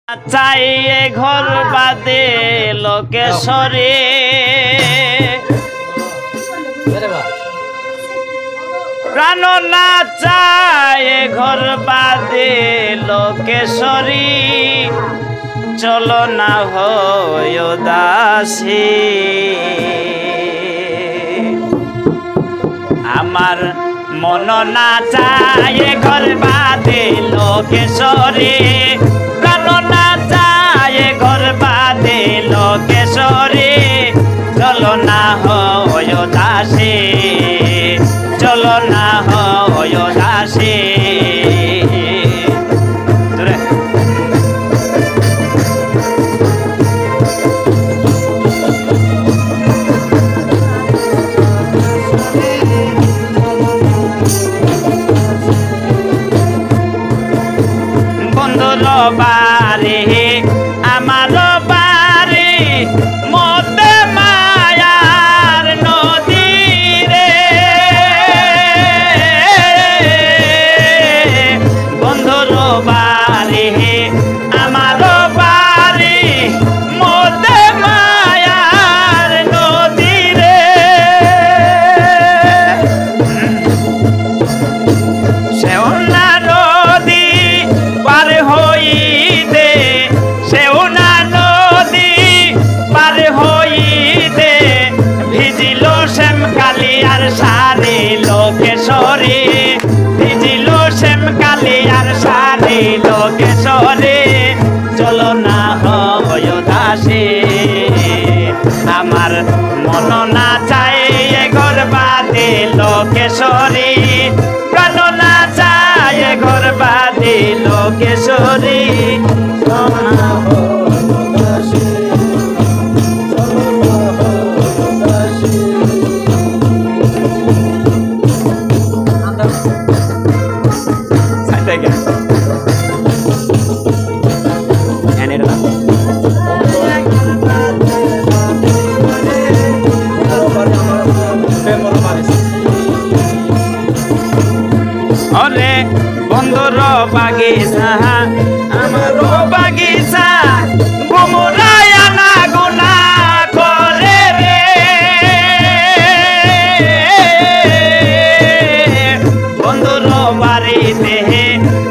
চাইয়ে ঘর বাদে লোকেশ্বরে প্রাণ না চায়ে ঘর বাদে লোকেশ্বরী চলো না হয় দাসী আমার মন না চায়ে ঘর বাদে লোকেশ্বরী প্রাণ না চায়ে ঘর বাদে লোকেশ্বরী চলো না হয় দাসী চলো না হয় দাসী বন্ধুর বাড়ি আমার বাড়ি মধ্যে মায়ার নদী রে বন্ধুর বাড়ি আমার বাড়ি মধ্যে মায়ার নদী রে সেও না নদী পার হইতে সেও না নদী পার হইতে ভিজিল শ্যাম কালিয়ার সারে লোকেশ্বরী ভিজিল শ্যাম কালিয়ার সারে লোকেশ্বরী চলো না হয় দাসী আমার মন না চাই ঘর বাদে লোকেশ্বরী প্রাণ না চাই ঘর বাদে লোকেশ্বরী অরে বন্ধুর বাগিচা আমার বাগিচা ভ্রমরায় আনা গুনা করে রে বন্ধুর বাড়িতে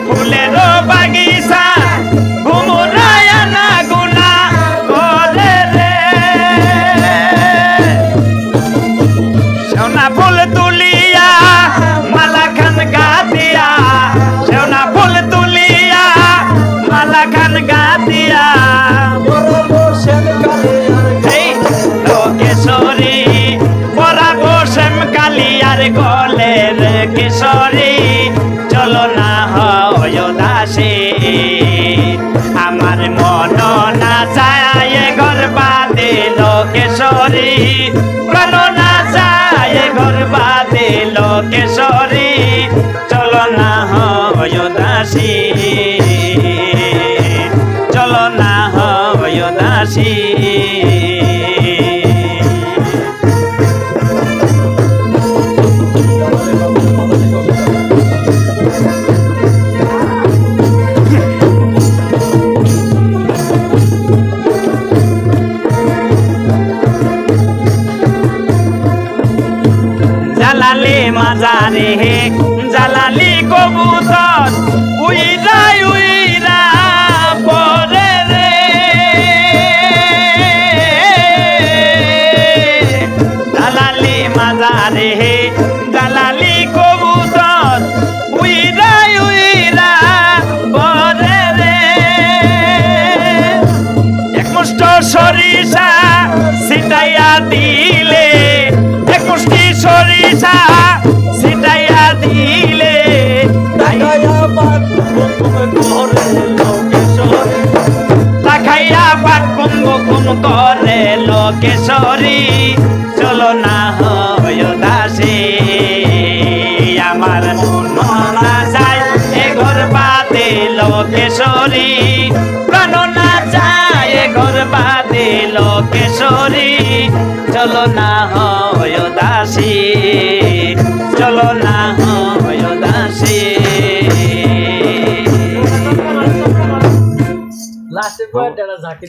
ফুলের বাগিচা ভ্রমরায় আনা গুনা করে রে সোনা ফুল তুলিয়া মালা খান গা দিয়া সোনা ফুল তুলিয়া মালা খান গা দিয়া লোকেশ্বরী পরাবো শ্যাম কালিয়ার গলের কিশোরী চলো না হয় দাসী আমার মন না চায় ঘর বাদে লোকেশ্বরী প্রাণ না চায় ঘর বাদে লোকেশ্বরী চলো না হয় দাসী চলো না হয় দাসী জালালি মাজারে জালালি কবুতর উইরা উইরা পরে রে জালালি মাজারে জালালি কবুতর উইরা উইরা পরে রে এক মুষ্ট সরিষা ছিটাইয়া দিলে এক মুষ্টি সরিষা ছিটাইয়া দিলে তাকাইয়া পাক কুম করে লোকেশ্বরী চলো না হয় দাসী আমার মন না চায় ঘর বাদে লোকেশ্বরী প্রাণ না চায় ঘর বাদে লোকেশ্বরী চলো না হয় দাসী চলো না হয় দাসী লাস্টে বয়ারটা ঝাঁকি